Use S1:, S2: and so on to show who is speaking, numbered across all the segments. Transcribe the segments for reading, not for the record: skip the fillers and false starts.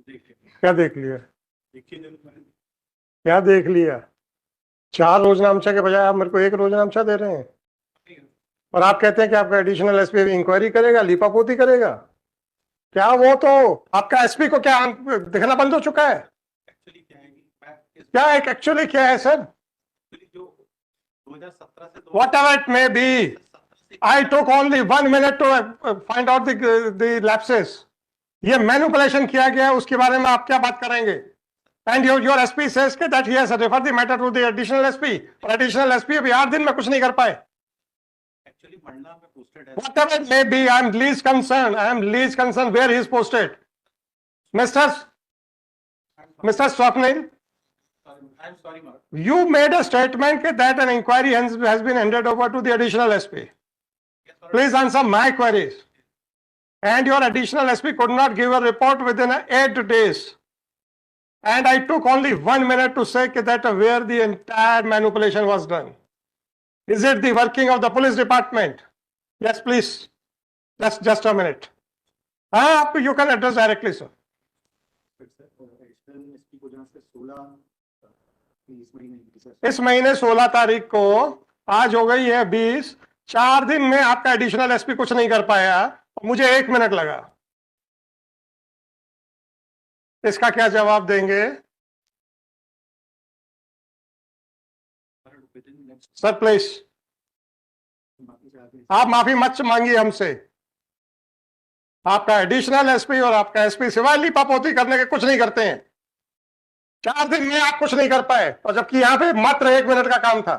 S1: क्या देख लिया? क्या देख लिया? 4 रोजनामचा के बजाय आप मेरे को 1 रोजनामचा दे रहे हैं और आप कहते हैं कि आपका एडिशनल एसपी इंक्वायरी करेगा, लीपापोती करेगा। क्या वो तो आपका एसपी को क्या दिखना बंद हो चुका है? क्या एक एक्चुअली क्या है sir? What ever it may be, I took only 1 minute to find out the lapses. ये मैनिपुलेशन किया गया है, उसके बारे में आप क्या बात करेंगे? And your SP says that he has referred the matter to the additional SP. और additional SP अभी 8 दिन में कुछ नहीं कर पाए.
S2: Actually, Mandla में posted है.
S1: Whatever it may be, I am least concerned where he is posted. Mr. Swapnil,
S2: I'm sorry, Mark.
S1: you made a statement that an inquiry has been handed over to the additional SP.
S2: Yes, sir.
S1: Please answer my queries. And your additional SP could not give a report within 8 days. And I took only 1 minute to say that where the entire manipulation was done. Is it the working of the police department? Yes, please. Just a minute. You can address directly, sir. इस महीने 16 तारीख को, आज हो गई है 20, 4 दिन में आपका एडिशनल एसपी कुछ नहीं कर पाया और मुझे 1 मिनट लगा। इसका क्या जवाब देंगे? सर प्लीज, आप माफी मत मांगिए हमसे। आपका एडिशनल एसपी और आपका एसपी सिवाय लीपापोती करने के कुछ नहीं करते हैं। 4 दिन में आप कुछ नहीं कर पाए, और जबकि यहां पे मात्र 1 मिनट का काम था।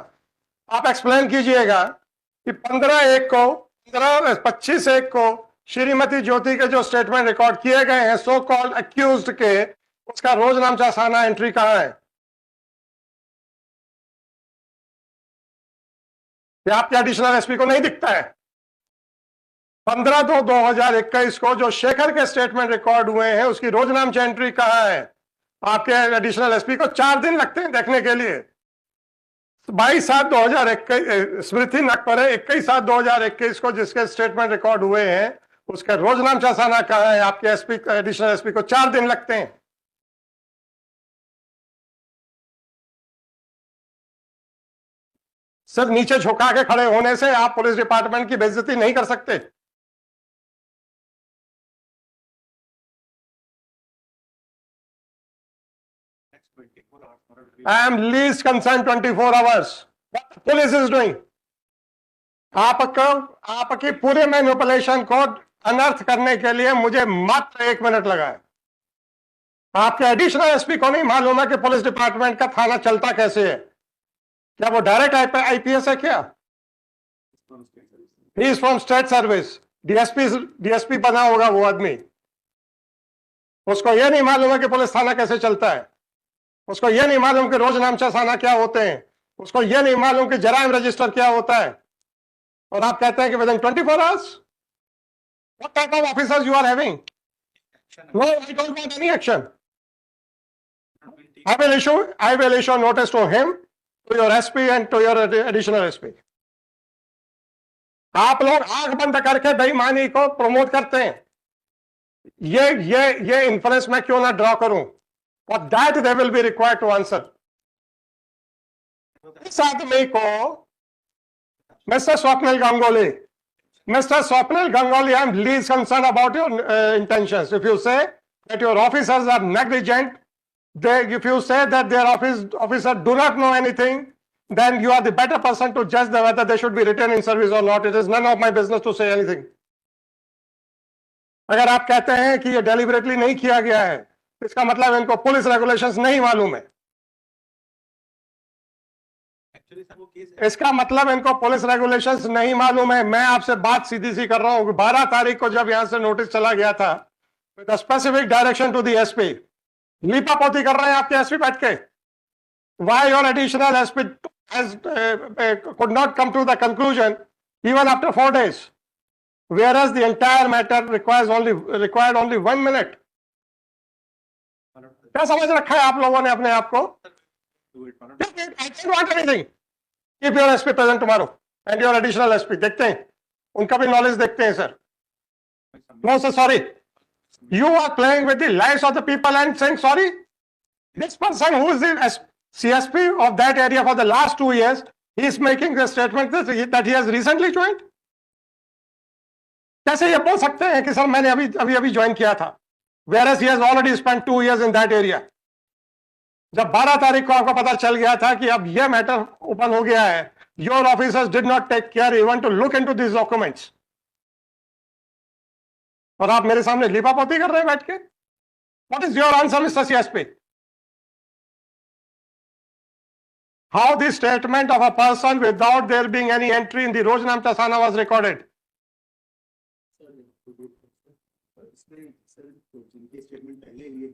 S1: आप एक्सप्लेन कीजिएगा कि 25/1 को श्रीमती ज्योति के जो स्टेटमेंट रिकॉर्ड किए गए हैं सो कॉल्ड अक्यूज्ड के, उसका रोजनामचा साना एंट्री कहां है? क्या आपके एडिशनल एसपी को नहीं दिखता है? 15/2/2021 को जो शेखर के स्टेटमेंट रिकॉर्ड हुए हैं उसकी रोजनामचा एंट्री कहां है? आपके एडिशनल एसपी को 4 दिन लगते हैं देखने के लिए। 22/7/2021 स्मृति नकपरे 21/7/2021 को जिसके स्टेटमेंट रिकॉर्ड हुए हैं उसका रोजनामचा साना कहां है? आपके एसपी एडिशनल एसपी को 4 दिन लगते हैं। सिर्फ नीचे झुका के खड़े होने से आप पुलिस डिपार्टमेंट की बेइज्जती नहीं कर सकते। I am least concerned 24 hours. What the police is doing? आपकी पूरे मैनिपुलेशन को अनर्थ करने के लिए मुझे मात्र 1 मिनट लगा है। आपके एडिशनल एसपी को नहीं मालूम है कि पुलिस डिपार्टमेंट का थाना चलता कैसे है? क्या वो डायरेक्ट आईपीएस है क्या? He is from state service. DSP बना होगा वो आदमी। उसको यह नहीं मालूम है कि पुलिस थाना कैसे चलता है। उसको यह नहीं मालूम कि रोजनामचा साना क्या होते हैं। उसको यह नहीं मालूम कि जराइम रजिस्टर क्या होता है। और आप कहते हैं कि within 24 hours? What type of officers you are having? No, I don't want any action. I will issue notice to him, to your SP and to your additional SP. आप लोग आंख बंद करके बेईमानी को प्रमोट करते हैं। ये इन्फ्लुएंस मैं क्यों ना ड्रॉ करूं? For that they will be required to answer. इस आदमी को Mr. Swapnil Ganguly, I am least concerned about your intentions. If you say that your officers are negligent, if you say that their officers do not know anything, then you are the better person to judge whether they should be retained in service or not. It is none of my business to say anything. अगर आप कहते हैं कि ये deliberately नहीं किया गया है, इसका मतलब इनको पुलिस रेगुलेशंस नहीं मालूम है। इसका मतलब इनको पुलिस रेगुलेशंस नहीं मालूम है। मैं आपसे बात सीधी सी कर रहा हूं। 12 तारीख को जब यहां से नोटिस चला गया था with specific direction to the SP, लीपापोती कर रहे हैं आपके एसपी बैठ के। Why your additional SP could not come to the conclusion even after 4 days, whereas the entire matter required only 1 minute. क्या समझ रखा है आप लोगों ने अपने आप को? I don't want anything. Keep your SP present tomorrow and your additional SP. देखते हैं, उनका भी नॉलेज देखते हैं sir. No sir, sorry. You are playing with the lives of the people and saying sorry. This person who is the CSP of that area for the last 2 years, he is making the statement that he has recently joined. कैसे ये बोल सकते हैं कि sir मैंने अभी join किया था, whereas he has already spent 2 years in that area. जब 12 तारीख को आपको पता चल गया था कि अब ये मैटर ओपन हो गया है, your officers did not take care even to look into these documents. और आप मेरे सामने लिपापोती कर रहे हैं बैठ के. What is your answer, Mr. CSP? How the statement of a person without there being any entry in the Rojnamcha Sana was recorded?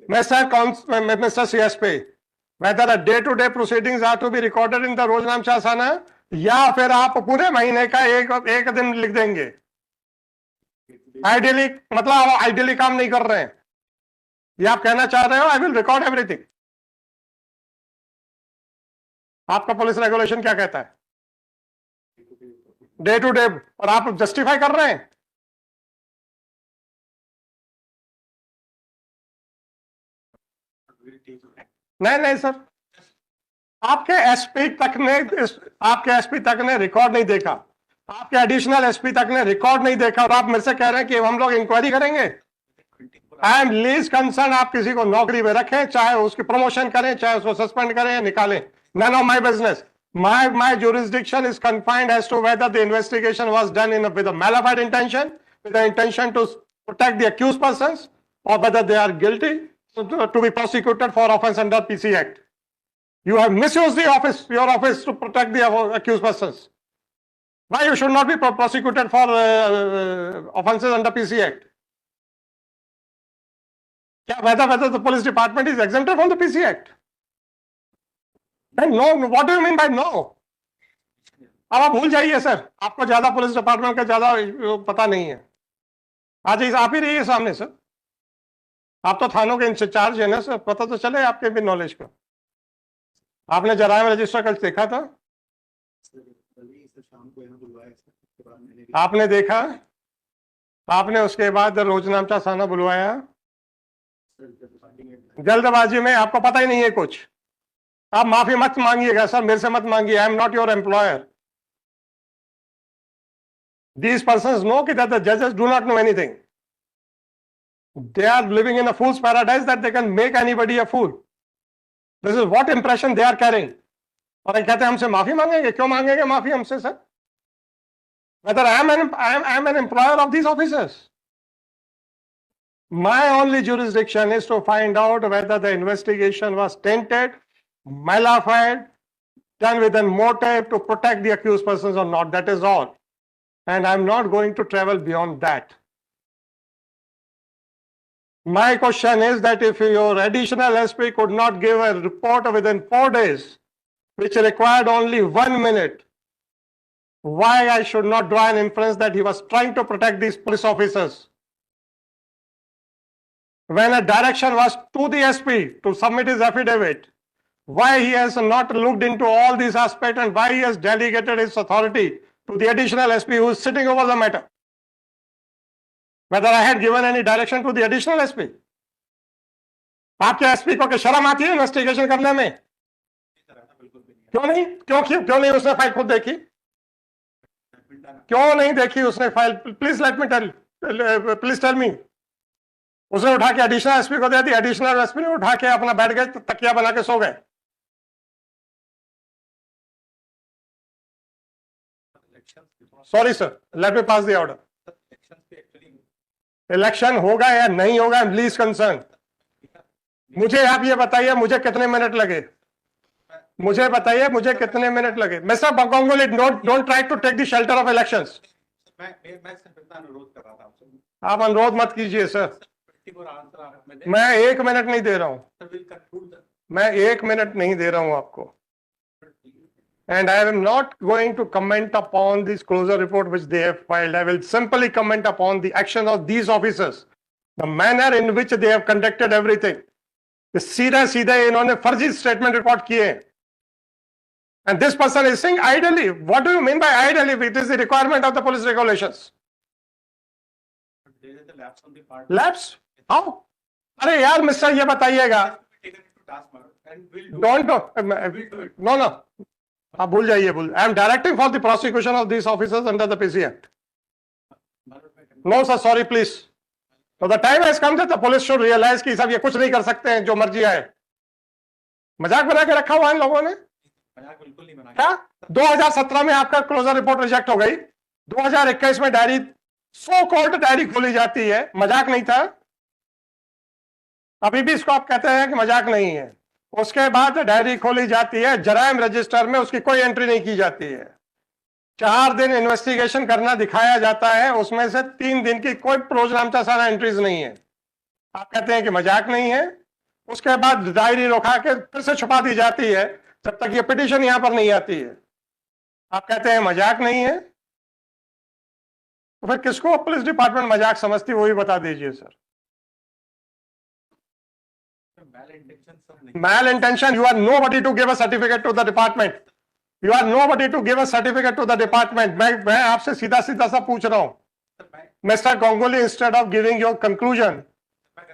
S1: Mr. CSP, whether a day-to-day proceedings are to be recorded in the Rojnamcha Sana या फिर आप पूरे महीने का एक दिन लिख देंगे. आइडियली मतलब आप आइडियली काम नहीं कर रहे हैं, ये आप कहना चाह रहे हो. I will record everything. आपका पुलिस रेगुलेशन क्या कहता है? Day to day. और आप जस्टिफाई कर रहे हैं. नहीं सर, आपके एसपी तक ने रिकॉर्ड नहीं देखा, आपके एडिशनल एसपी तक ने रिकॉर्ड नहीं देखा, और आप मेरे से कह रहे हैं कि हम लोग इंक्वायरी करेंगे. I am least concern. आप किसी को नौकरी में रखें, चाहे उसकी प्रमोशन करें, चाहे उसको सस्पेंड करें या निकालें, none of my business. My jurisdiction is confined as to whether the investigation was done with a mala fide intention, with the intention to protect the accused persons, or whether they are guilty to be prosecuted for offense under PC Act. You have misused your office to protect the accused persons. Why you should not be prosecuted for offenses under PC Act? Whether the police department is exempted from the PC Act? No, what do you mean by no? अब आप भूल जाइए sir, आपको ज्यादा police department का ज्यादा पता नहीं है. आज आप ही रहिए सामने सर, आप तो थानों के इंचार्ज है ना सर, पता तो चले आपके भी नॉलेज का. आपने जराइम रजिस्टर कल देखा था? आपने देखा? आपने उसके बाद रोजनामचा थाना बुलवाया. जल्दबाजी में आपको पता ही नहीं है कुछ. आप माफी मत मांगिएगा सर, मेरे से मत मांगिए. I am not your employer. These persons know that the judges do not know anything. They are living in a fool's paradise that they can make anybody a fool. This is what impression they are carrying. और कहते हैं हमसे माफी मांगेंगे. क्यों मांगेंगे माफी हमसे sir? Whether I am an employer of these officers. My only jurisdiction is to find out whether the investigation was tainted, mala fide, done with a motive to protect the accused persons or not. That is all. And I'm not going to travel beyond that. My question is that if your additional SP could not give a report within 4 days, which required only 1 minute, why I should not draw an inference that he was trying to protect these police officers? When a direction was to the SP to submit his affidavit, why he has not looked into all these aspects and why he has delegated his authority to the additional SP who is sitting over the matter? Whether I had given any direction to the additional SP? आपके SP को शर्म आती है investigation करने में? क्यों नहीं उसने फाइल खुद देखी? क्यों नहीं देखी उसने फाइल? Please tell me. उसने उठा के एडिशनल एसपी को दे दी, एडिशनल एसपी ने उठा के अपना बैठ गए, तकिया बना के सो गए. Sorry sir, let me pass the order. Election होगा या नहीं होगा, आई एम लीस्ट कंसर्न. मुझे आप ये बताइए मुझे कितने मिनट लगे? मुझे बताइए मुझे कितने मिनट लगे? Mister Ganguly, don't try to take the shelter of elections. आप अनुरोध मत कीजिए सर. मैं 1 मिनट नहीं दे रहा हूं. मैं 1 मिनट नहीं दे रहा हूं आपको. And I am not going to comment upon this closure report which they have filed. I will simply comment upon the action of these officers, the manner in which they have conducted everything. सीधे इन्होंने फर्जी statement record किए. And this person is saying idly. What do you mean by idly? It is the requirement of the police regulations. Lapse? How? अरे यार mister, ये बताइएगा,
S2: Taken into task, Madam, and will do.
S1: Don't, no no, आप भूल जाइए, I am directing for the prosecution of this officers under the PC act.
S2: Madam,
S1: no sir, sorry please. तो the time has come that the police should realise कि सब ये कुछ नहीं कर सकते हैं, जो मर्जी आए. मजाक बना के रखा हुआ है इन लोगों ने.
S2: मजाक बिल्कुल नहीं बना.
S1: क्या 2017 में आपका क्लोजर रिपोर्ट रिजेक्ट हो गई, 2021 में डायरी, सो कॉल्ड डायरी खोली जाती है, मजाक नहीं था. अभी भी इसको आप कहते हैं कि मजाक नहीं है. उसके बाद डायरी खोली जाती है, जराइम रजिस्टर में उसकी कोई एंट्री नहीं की जाती है. 4 दिन इन्वेस्टिगेशन करना दिखाया जाता है, उसमें से 3 दिन की कोई प्रोग्राम का सारा एंट्रीज नहीं है. आप कहते हैं कि मजाक नहीं है. उसके बाद डायरी रोका के फिर से छुपा दी जाती है जब तक ये पिटीशन यहां पर नहीं आती है. आप कहते हैं मजाक नहीं है. तो फिर किसको पुलिस डिपार्टमेंट मजाक समझती, वही बता दीजिए सर.
S2: Malintention, sir, नहीं.
S1: Malintention, you are nobody to give a certificate to the department. You are nobody to give a certificate to the department. मैं आपसे सीधा सीधा सा पूछ रहा हूं.
S2: Sir, मैं
S1: Mr. Ganguly, instead of giving your conclusion,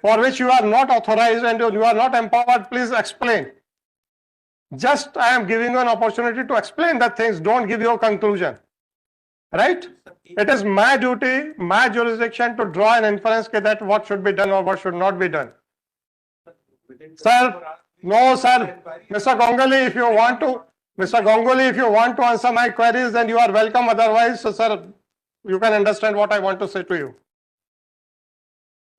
S1: for which you are not authorized and you are not empowered, please explain. Just I am giving you an opportunity to explain the things. Don't give your conclusion. Right? It is my duty, my jurisdiction to draw an inference that what should be done or what should not be done.
S2: within
S1: Sir,
S2: 24 hours,
S1: no, sir. Mr. Ganguly, if you want to, Mr. Ganguly, if you want to answer my queries, then you are welcome. Otherwise, so, sir, you can understand what I want to say to you.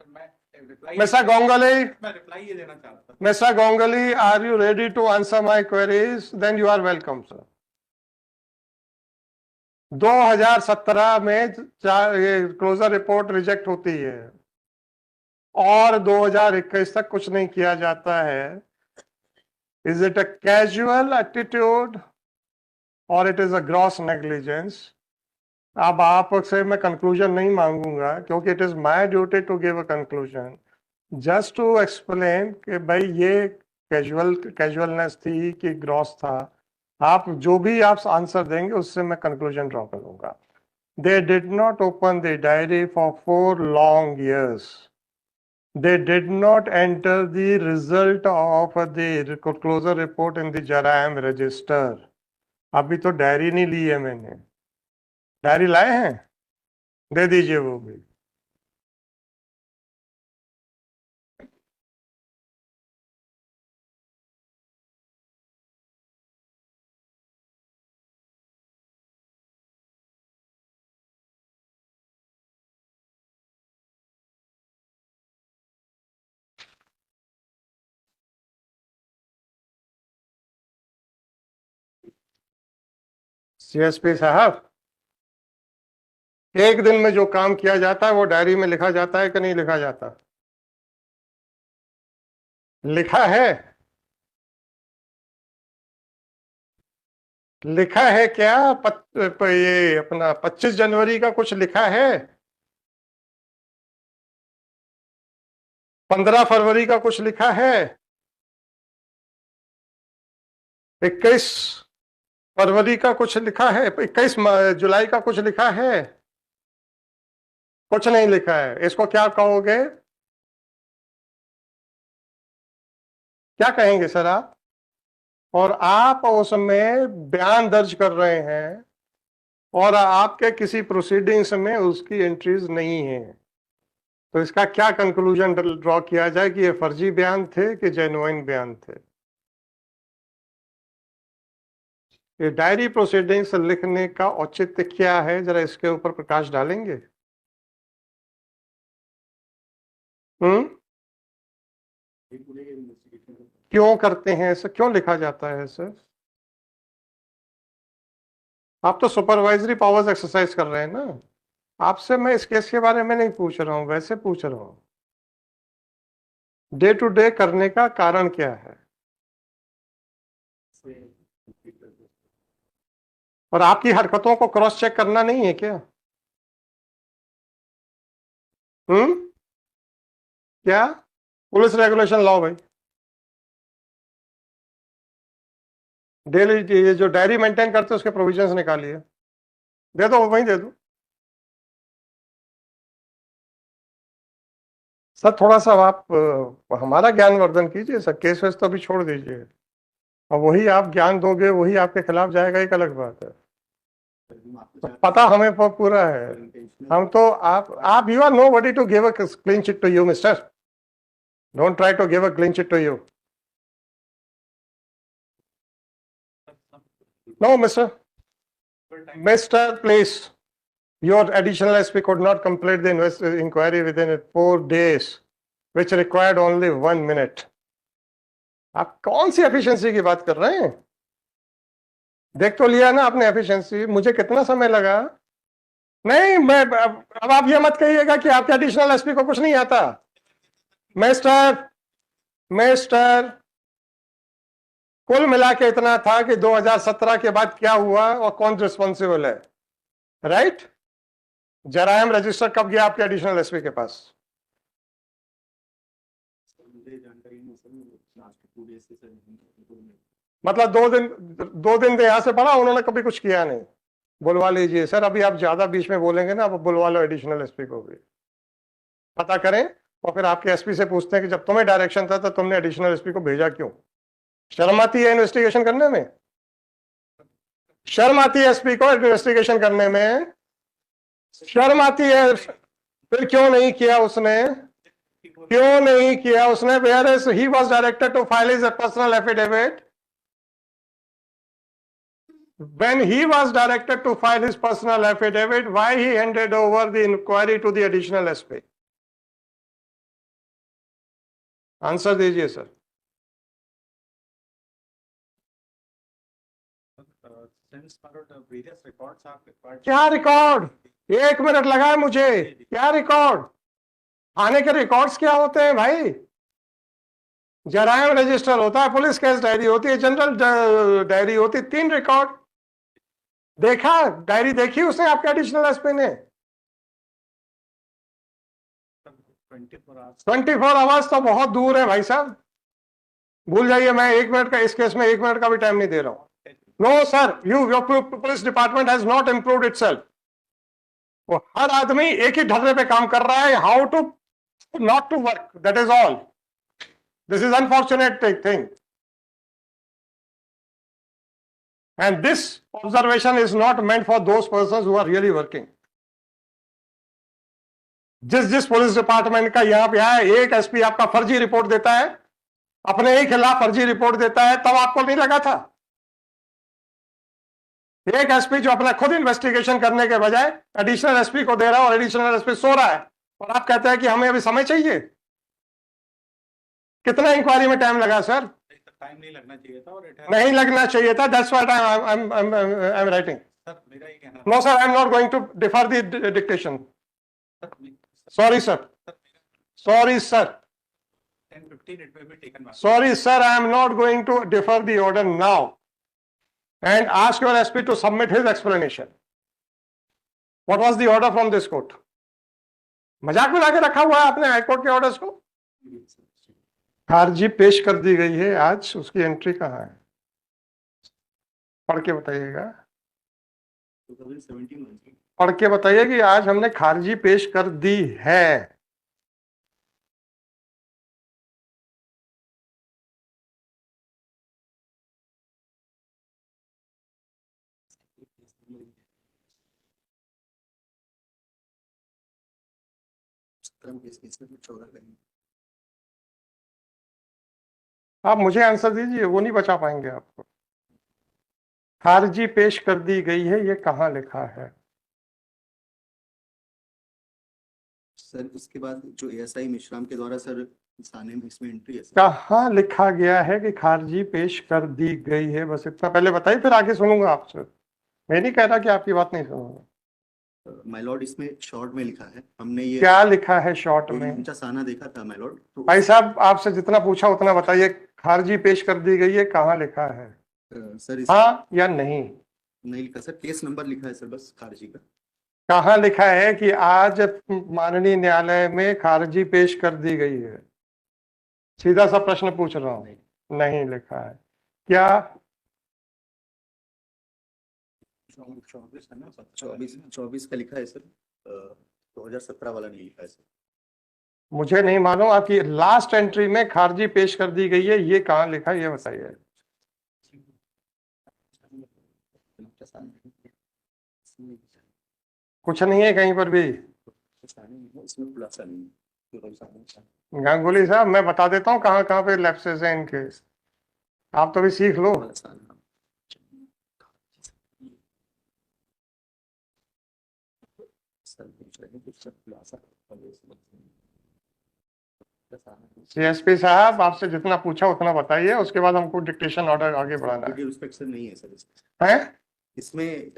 S2: मैं reply-
S1: Mr. Ganguly,
S2: मैं reply ये देना चाहता था.
S1: Mr. Ganguly, are you ready to answer my queries? Then you are welcome, sir. 2017 में ये closure report reject होती है और 2021 तक कुछ नहीं किया जाता है. Is it a casual attitude or it is a gross negligence? अब आपसे मैं कंक्लूजन नहीं मांगूंगा क्योंकि it is my duty to give a conclusion, just to explain कि भाई ये कैजुअलनेस थी कि ग्रॉस था. आप जो भी आप आंसर देंगे उससे मैं कंक्लूजन ड्रॉ करूंगा. They did not open the diary for 4 long years. They did not enter the result of the closure report in the Jaraim register. अभी तो डायरी नहीं ली है मैंने. डायरी लाए हैं, दे दीजिए वो भी. सीएसपी साहब, एक दिन में जो काम किया जाता है वो डायरी में लिखा जाता है कि नहीं लिखा जाता? लिखा है. लिखा है क्या? ये अपना 25 जनवरी का कुछ लिखा है, 15 फरवरी का कुछ लिखा है, 21 फरवरी का कुछ लिखा है, 21 जुलाई का कुछ लिखा है? कुछ नहीं लिखा है. इसको क्या कहोगे? क्या कहेंगे सर आप? और आप उसमें बयान दर्ज कर रहे हैं और आपके किसी प्रोसीडिंग्स में उसकी एंट्रीज नहीं है. तो इसका क्या कंक्लूजन ड्रॉ किया जाए कि ये फर्जी बयान थे कि जेन्युइन बयान थे? ये डायरी प्रोसीडिंग्स लिखने का औचित्य क्या है, जरा इसके ऊपर प्रकाश डालेंगे? क्यों करते हैं ऐसा? क्यों लिखा जाता है सर? आप तो सुपरवाइजरी पावर्स एक्सरसाइज कर रहे हैं ना. आपसे मैं इस केस के बारे में नहीं पूछ रहा हूं, वैसे पूछ रहा हूं डे टू डे करने का कारण क्या है. और आपकी हरकतों को क्रॉस चेक करना नहीं है क्या? क्या? पुलिस रेगुलेशन लाओ भाई. डेली ये जो डायरी मेंटेन करते हैं उसके प्रोविजंस निकालिए, दे दो, वहीं दे दो. सर थोड़ा सा आप हमारा ज्ञानवर्धन कीजिए सर, केस वेस तो अभी छोड़ दीजिए। और वही आप ज्ञान दोगे वही आपके खिलाफ जाएगा, एक अलग बात है। तो पता हमें पूरा है। हम तो आप you are nobody to give a clean chit to you mister. Don't try to give a clean chit to you. No mister, please, your additional SP could not complete the inquiry within 4 days, which required only 1 minute. आप कौन सी efficiency की बात कर रहे हैं? देख तो लिया ना आपने एफिशिएंसी, मुझे कितना समय लगा। नहीं, मैं अब आप ये मत कहिएगा कि आपके एडिशनल एसपी को कुछ नहीं आता। मिस्टर मिस्टर कुल मिला के इतना था कि 2017 के बाद क्या हुआ और कौन रिस्पॉन्सिबल है, राइट? जरायम रजिस्टर कब गया आपके एडिशनल एसपी के पास? मतलब 2 दिन यहां से पढ़ा, उन्होंने कभी कुछ किया नहीं। बुलवा लीजिए सर, अभी आप ज्यादा बीच में बोलेंगे ना, अब बुलवा लो एडिशनल एसपी को भी, पता करें। और फिर आपके एसपी से पूछते हैं कि जब तुम्हें डायरेक्शन था तो तुमने एडिशनल एसपी को भेजा क्यों? शर्म आती है इन्वेस्टिगेशन करने में? शर्म आती है एसपी को इन्वेस्टिगेशन करने में? शर्म आती है? फिर क्यों नहीं किया उसने? क्यों नहीं किया उसने? Where is he was directed to file his personal affidavit. When he was directed to file his personal affidavit, why he handed over the inquiry to the additional SP? Answer दीजिए सर। क्या record? 1 minute लगा है मुझे। क्या record? थाने के records क्या होते हैं भाई? जरायम रजिस्टर होता है, पुलिस केस डायरी होती है, जनरल डायरी होती है, 3 रिकॉर्ड। देखा डायरी? देखी उसने आपके एडिशनल एसपी ने? 24 आवर्स तो बहुत दूर है भाई साहब, भूल जाइए। मैं 1 मिनट का, इस केस में 1 मिनट का भी टाइम नहीं दे रहा हूं। No sir, your police department has not improved itself. वो हर आदमी एक ही ढर्रे पे काम कर रहा है, how to not to work, that is all. This is unfortunate thing, and this observation is not meant for those persons who are really working. जिस पुलिस डिपार्टमेंट का यहां पे है, एक एसपी आपका फर्जी रिपोर्ट देता है, अपने ही खिलाफ फर्जी रिपोर्ट देता है, तब आपको नहीं लगा था? एक एसपी जो अपना खुद इन्वेस्टिगेशन करने के बजाय एडिशनल एसपी को दे रहा है और एडिशनल एसपी सो रहा है, और आप कहते हैं कि हमें अभी समय चाहिए। कितना इंक्वायरी में टाइम लगा सर?
S2: टाइम नहीं लगना चाहिए था, और
S1: नहीं लगना चाहिए था, that's what I am writing.
S2: Sir मेरा ये कहना,
S1: no sir, I am not going to differ the dictation. Sorry sir, sorry sir,
S2: 10:15 it may be taken back.
S1: sorry sir, I am not going to defer the order now and ask your SP to submit his explanation. What was the order from this court? मजाक में लाके रखा हुआ है आपने high court के orders को। खारिजी पेश कर दी गई है आज, उसकी एंट्री कहाँ है? पढ़ के बताइएगा, पढ़ के बताइए कि आज हमने खारिजी पेश कर दी है। आप मुझे आंसर दीजिए, वो नहीं बचा पाएंगे आपको। खारिजी पेश कर दी गई है, ये कहाँ लिखा है?
S3: सर उसके बाद जो एएसआई मिश्राम के द्वारा सर थाने में इसमें एंट्री है सर।
S1: कहाँ लिखा गया है कि खारिजी पेश कर दी गई है? बस इतना पहले बताइए, फिर आगे सुनूंगा आपसे। मैं नहीं कह रहा कि आपकी बात नहीं सुनूंगा।
S3: माय लॉर्ड इसमें शॉर्ट में लिखा है, हमने ये
S1: क्या लिखा है शॉर्ट में?
S3: ऊंचा साना देखा था माय लॉर्ड। तो
S1: भाई साहब आपसे जितना पूछा उतना बताइए, खारिजी पेश कर दी गई है कहाँ लिखा है?
S3: सर
S1: हाँ या नहीं?
S3: नहीं लिखा सर, केस नंबर लिखा है सर बस खारिजी का।
S1: कहाँ लिखा है कि आज माननीय न्यायालय में खारिजी पेश कर दी गई है? सीधा सा प्रश्न पूछ रहा हूँ। नहीं लिखा है क्या?
S3: 24 का लिखा है सर, 2017 वाला नहीं लिखा है सर।
S1: मुझे नहीं मालूम, आपकी लास्ट एंट्री में खारिजी पेश कर दी गई है, ये कहाँ लिखा है ये बताइए। कुछ नहीं है कहीं पर भी।
S3: इसमें खुलासा नहीं।
S1: गांगुली साहब मैं बता देता हूँ कहाँ कहाँ पे लैप्सेस हैं इनके, आप तो भी सीख लो। सीएसपी साहब आपसे जितना पूछा उतना बताइए, उसके बाद हमको डिक्टेशन ऑर्डर आगे बढ़ाना
S3: विद रिस्पेक्ट सर नहीं है सर
S1: है।
S3: इसमें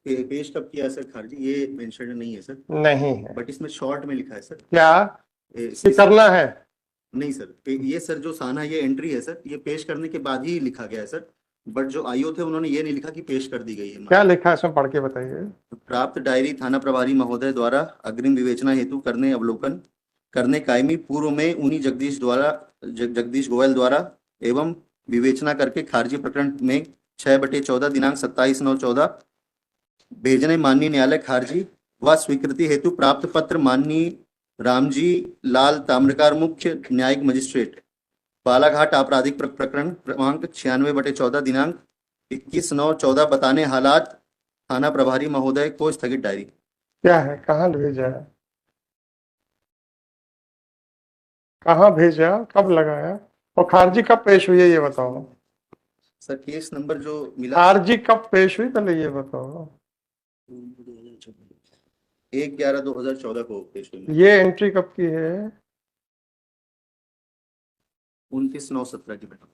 S3: पेश कब किया सर खारिजी ये मेंशन नहीं है सर,
S1: नहीं है।
S3: बट इसमें शॉर्ट में लिखा है सर।
S1: क्या
S3: इसकी
S1: करना है?
S3: नहीं सर, ये सर जो साना ये एंट्री है सर, ये पेश करने के बाद ही लिखा गया है सर, बट जो आईओ थे उन्होंने ये नहीं लिखा कि पेश कर दी गई है।
S1: क्या लिखा है इसमें, पढ़ के बताइए।
S3: प्राप्त डायरी थाना प्रभारी महोदय द्वारा अग्रिम विवेचना हेतु करने अवलोकन करने कायमी पूर्व में उन्हीं जगदीश गोयल द्वारा एवं विवेचना करके खारिजी प्रकरण में 6/14 दिनांक 27/9/14 भेजने माननीय न्यायालय खारिजी व स्वीकृति हेतु प्राप्त पत्र माननीय रामजी लाल ताम्रकार मुख्य न्यायिक मजिस्ट्रेट बालाघाट आपराधिक प्रकरण क्रमांक 96/14 दिनांक 21/9/14 बताने हालात थाना प्रभारी महोदय को स्थगित डायरी।
S1: क्या है, कहाँ भेजा है, कहाँ भेजा, कब लगाया, और खारिजी कब पेश हुई है ये बताओ।
S3: सर केस नंबर जो मिला
S1: खारिजी कब पेश हुई पहले ये बताओ।
S3: 1/11/2014 को पेश हुई।
S1: ये एंट्री कब की है?
S3: 29/9/17 की बेटा।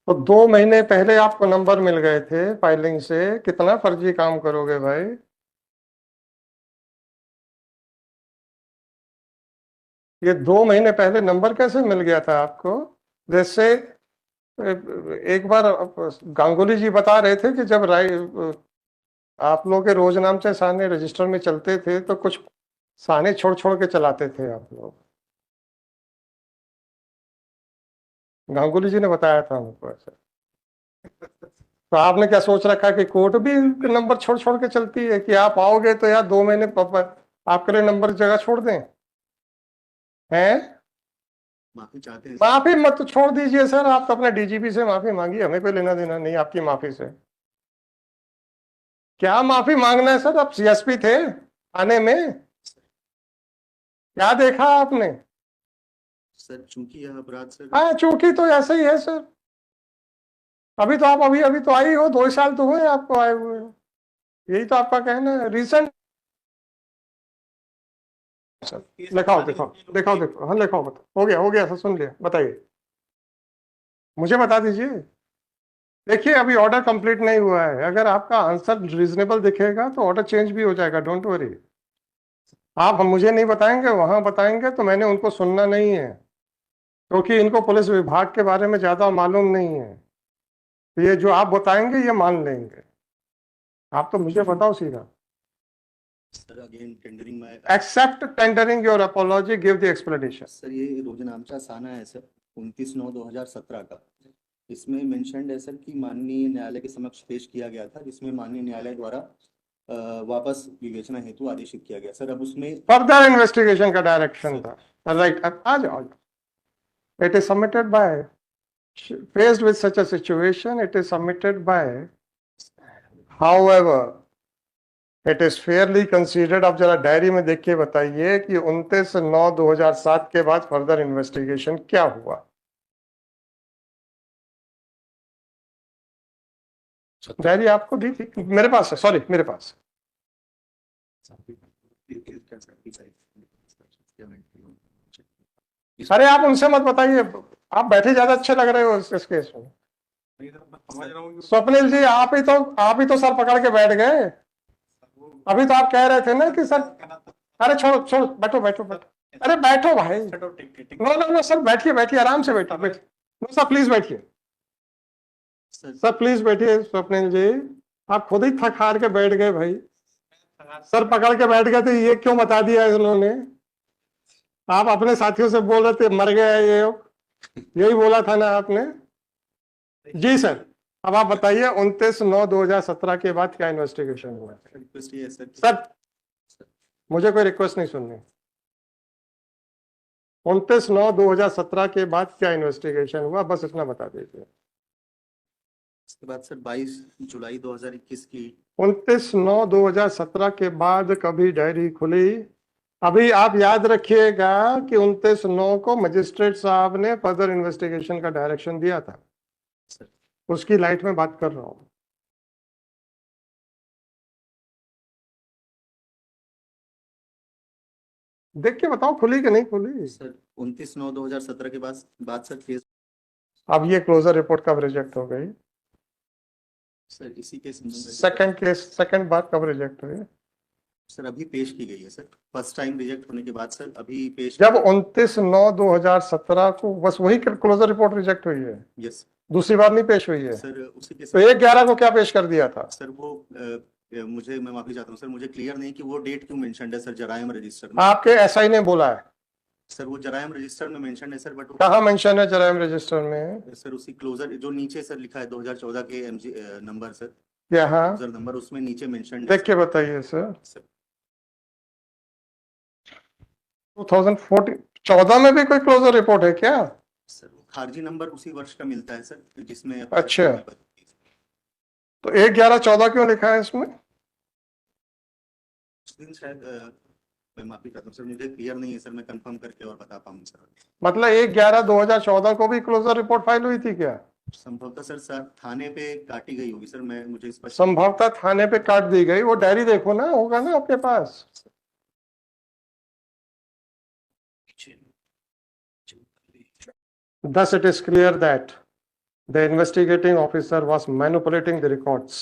S1: तो 2 महीने पहले आपको नंबर मिल गए थे फाइलिंग से, कितना फर्जी काम करोगे भाई। ये 2 महीने पहले नंबर कैसे मिल गया था आपको? जैसे एक बार गांगुली जी बता रहे थे कि जब आप लोग के रोजनामचे साने रजिस्टर में चलते थे तो कुछ साने छोड़ छोड़ के चलाते थे आप लोग। गांगुली जी ने बताया था हमको ऐसा। तो आपने क्या सोच रखा है कि कोर्ट भी नंबर छोड़ छोड़ के चलती है, कि आप आओगे तो यार 2 महीने आपके लिए नंबर जगह छोड़ दें? हैं?
S3: माफी चाहते हैं।
S1: माफी मत छोड़ दीजिए सर, आप तो अपने डीजीपी से माफी मांगिए, हमें कोई लेना देना नहीं आपकी माफी से। क्या माफी मांगना है सर, आप सीएसपी थे आने में, क्या देखा आपने?
S3: सर चूंकि यह अपराध सर
S1: हाँ चूंकि तो ऐसे ही है सर। अभी तो आप अभी तो आई हो, 2 साल तो हुए आपको आए हुए, यही तो आपका कहना है रिसेंट। लिखाओ दिखाओ दिखाओ देखो, हाँ लिखाओ, बताओ। हो गया सर, सुन लिया, बताइए, मुझे बता दीजिए। देखिए अभी ऑर्डर कंप्लीट नहीं हुआ है, अगर आपका आंसर रीजनेबल दिखेगा तो ऑर्डर चेंज भी हो जाएगा, डोंट वरी। आप हम मुझे नहीं बताएंगे, वहां बताएंगे तो मैंने उनको सुनना नहीं है, क्योंकि इनको पुलिस विभाग के बारे में ज्यादा मालूम नहीं है। तो ये जो आप बताएंगे ये मान लेंगे, आप तो मुझे बताओ सीधा।
S3: सर अगेन टेंडरिंग में
S1: except tendering your apology, give the explanation.
S3: Sir ये रोजनामचा साना है सर 29/9/2017 का, इसमें मेंशन्ड है सर कि माननीय न्यायालय के समक्ष पेश किया गया था, जिसमें माननीय न्यायालय द्वारा वापस विवेचना हेतु आदेशित किया गया सर। अब उसमें
S1: फर्दर इन्वेस्टिगेशन का डायरेक्शन था, राइट? आ जाओ। It is submitted by, faced with such a situation it is submitted by, however it is fairly considered। अब जरा डायरी में देख के बताइए कि 29/9/2007 के बाद फर्दर इन्वेस्टिगेशन क्या हुआ। डायरी आपको दी थी? मेरे पास है, सॉरी मेरे पास। अरे आप उनसे मत बताइए, आप बैठे ज्यादा अच्छे लग रहे हो इस केस में।
S2: नहीं सर, मैं समझ रहा हूँ कि
S1: स्वप्निल जी आप ही तो सर पकड़ के बैठ गए। अभी तो आप कह रहे थे ना कि सर, अरे छोड़ो छोड़ो, बैठो बैठो बैठो, अरे बैठो भाई। नो सर, बैठिए आराम से बैठिए। नो सर प्लीज बैठिए, सर प्लीज बैठिए। स्वप्निल जी आप खुद ही थक हार के बैठ गए भाई, सर पकड़ के बैठ गए थे, ये क्यों बता दिया इन्होंने? आप अपने साथियों से बोल रहे थे मर गया ये, यही बोला था ना आपने? जी सर, अब आप बताइए 29/9/2017 के बाद क्या इन्वेस्टिगेशन हुआ? सर मुझे कोई रिक्वेस्ट नहीं सुननी। 29/9/2017 के बाद क्या इन्वेस्टिगेशन हुआ, बस इतना बता दीजिए।
S3: इसके बाद सर 22 जुलाई 2021 की
S1: 29/9/2017 के बाद कभी डायरी खुली? अभी आप याद रखिएगा कि 29/9 को मजिस्ट्रेट साहब ने फर्दर इन्वेस्टिगेशन का डायरेक्शन दिया था,
S3: सर
S1: उसकी लाइट में बात कर रहा हूं। देख के बताओ खुली कि नहीं खुली।
S3: सर 29/9/2017 के बाद सर केस
S1: अब ये क्लोजर रिपोर्ट कब रिजेक्ट हो गई?
S3: सर इसी के संबंध में
S1: सेकंड केस, सेकंड बार कब रिजेक्ट हुई?
S3: सर अभी पेश की गई है सर, फर्स्ट टाइम रिजेक्ट होने के बाद सर अभी पेश
S1: जब 29/9/2017 को बस वही क्लोजर रिपोर्ट रिजेक्ट हुई है,
S3: यस
S1: दूसरी बार नहीं पेश हुई है।
S3: सर उसी के
S1: तो 1/11 को क्या पेश कर दिया था?
S3: सर वो मैं माफी चाहता हूँ सर, मुझे क्लियर नहीं कि वो डेट क्यों मेंशन्ड है सर जरायम रजिस्टर में।
S1: आपके एसआई ने बोला है।
S3: सर वो जरायम रजिस्टर में मेंशन है सर, बट
S1: कहाँ मेंशन है जरायम रजिस्टर में?
S3: सर उसी क्लोजर जो नीचे सर लिखा है 2014 के एमजी नंबर सर,
S1: यहाँ
S3: क्लोजर नंबर उसमें नीचे मेंशन
S1: देख के बताइए सर।
S3: सर
S1: 2014 में भी कोई क्लोजर रिपोर्ट है क्या?
S3: सर वो खारजी नंबर उसी वर्ष का मिलता है सर जिसमें
S1: अच्छा। तो 1/11/14 क्यों लिखा है इसमें?
S3: उस दिन शायद मैं माफी चाहता हूँ सर, मुझे क्लियर नहीं है सर, मैं कंफर्म करके और बता पाऊंगा सर।
S1: मतलब 1/11/2014 को भी क्लोजर रिपोर्ट फाइल हुई थी क्या?
S3: संभवतः सर थाने पे काटी गई होगी सर, मैं मुझे स्पष्ट
S1: संभवतः थाने पे काट दी गई। वो डायरी देखो ना, होगा ना आपके पास। Thus, it is clear that the investigating officer was manipulating the records,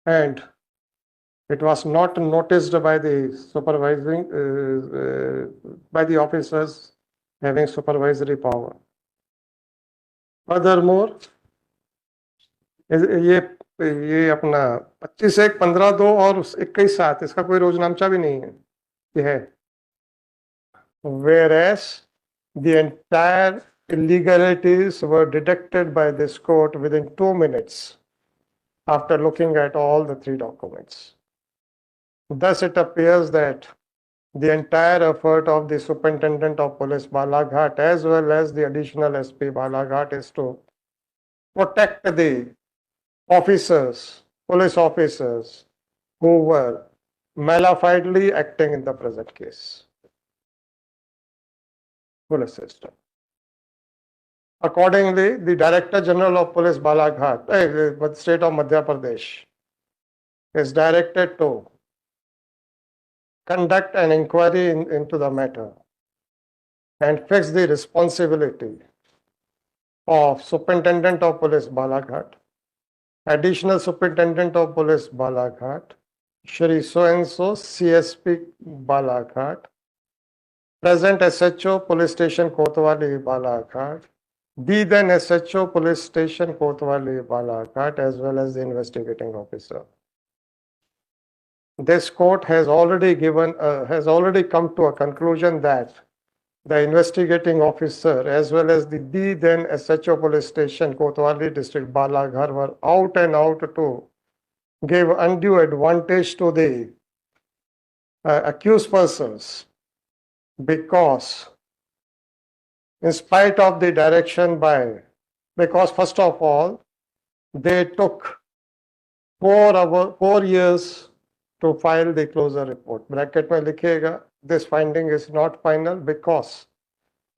S1: and it was not noticed by the by the officers having supervisory power. Furthermore, ये अपना 25/1/15/2 और 21/7 इसका कोई रोजनामचा भी नहीं है, ये है। Whereas the entire illegalities were detected by this court within 2 minutes after looking at all the 3 documents. Thus, it appears that the entire effort of the Superintendent of Police Balaghat as well as the additional SP Balaghat is to protect the officers, police officers who were malafidely acting in the present case. Police system. Accordingly, the Director General of Police Balaghat, State of Madhya Pradesh, is directed to conduct an inquiry into the matter and fix the responsibility of Superintendent of Police Balaghat, Additional Superintendent of Police Balaghat, Shri So-and-so CSP Balaghat, present SHO Police Station Kotwali Balaghat, the then SHO Police Station Kotwali Balaghat, as well as the investigating officer. This court has already come to a conclusion that the investigating officer as well as the then SHO Police Station Kotwali District Balaghat were out and out to give undue advantage to the accused persons, because in spite of the direction because first of all, they took 4 years to file the closure report. Bracket mein likhega, this finding is not final because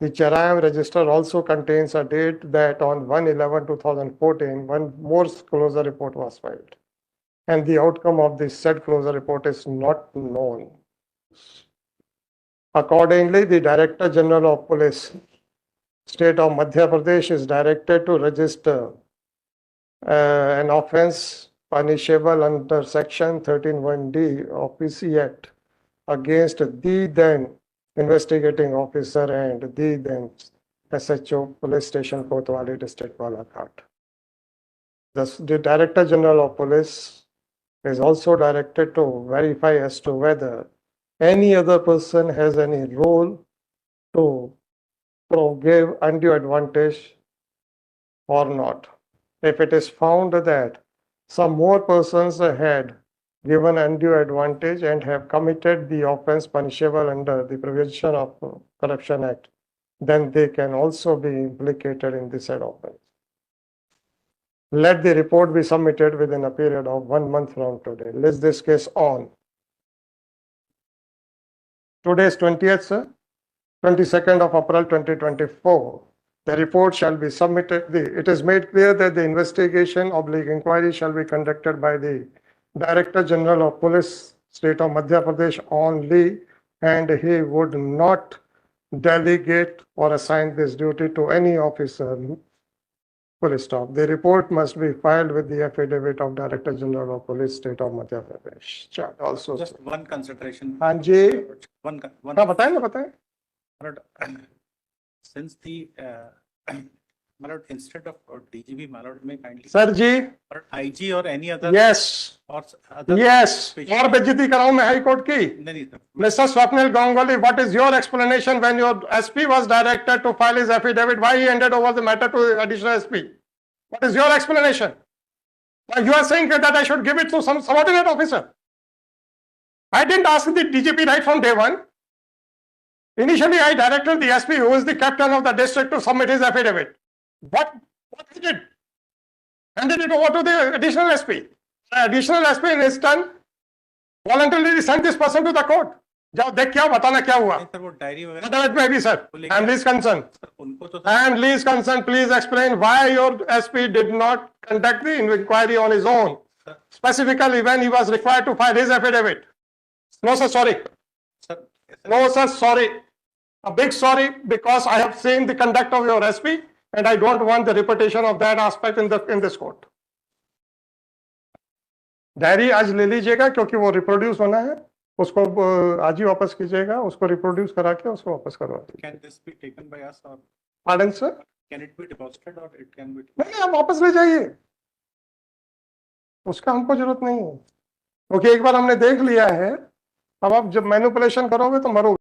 S1: the Jarayam register also contains a date that on 1/11/2014, one more closure report was filed. And the outcome of the said closure report is not known. Accordingly, the Director General of Police, State of Madhya Pradesh, is directed to register an offence punishable under Section 13(1)D of PC Act against the then investigating officer and the then SHO Police Station Kotwali District Balaghat. Thus, the Director General of Police is also directed to verify as to whether any other person has any role to give undue advantage or not. If it is found that some more persons had given undue advantage and have committed the offense punishable under the provision of Corruption Act, then they can also be implicated in the said offense. Let the report be submitted within a period of 1 month from today. List this case on. Today is 20th, sir. 22nd of April 2024. The report shall be submitted. It is made clear that the investigation /inquiry shall be conducted by the Director General of Police, State of Madhya Pradesh only, and he would not delegate or assign this duty to any officer. Full stop. The report must be filed with the affidavit of Director General of Police, State of Madhya Pradesh. Chart also.
S2: Just one consideration.
S1: हाँ जी,
S2: One.
S1: हाँ बताएं ना बताएं.
S2: Since the Malad, instead of DGP Malad may kindly
S1: sir ji.
S2: or IG or any other
S1: Yes.
S2: or other
S1: Yes.
S2: special-
S1: और बेइज्जती कराऊं मैं high court की.
S2: नहीं sir.
S1: Mr. Swapnil Ganguly, what is your explanation when your SP was directed to file his affidavit? Why he handed over the matter to additional SP? What is your explanation? Now you are saying that I should give it to some subordinate officer. I didn't ask the DGP right from day one. Initially, I directed the SP, who is the captain of the district, to submit his affidavit. What he did? Handed it over to the additional SP. The additional SP in his turn voluntarily sent this person to the court. जाओ देख क्या बताना क्या हुआ.
S2: नहीं sir वो diary वगैरह
S1: That may be, sir. I am least concerned.
S2: Sir उनको तो
S1: I am least concerned. Please explain why your SP did not conduct the inquiry on his own, specifically when he was required to file his affidavit. No, sir, sorry.
S2: Sir
S1: No, sir, sorry. A big sorry, because I have seen the conduct of your SP and I don't want the repetition of that aspect in this court. Diary आज ले लीजिएगा क्योंकि वो reproduce होना है. उसको आज ही वापस कीजिएगा. उसको रिप्रोड्यूस करा के उसको वापस करवा दीजिए.
S2: can this be taken by us or
S1: Pardon, sir?
S2: can it be deposited or it can be
S1: नहीं, आप वापस ले जाइए. उसका हमको जरूरत नहीं है क्योंकि एक बार हमने देख लिया है. अब आप जब मैनिपुलेशन करोगे तो मरोगे.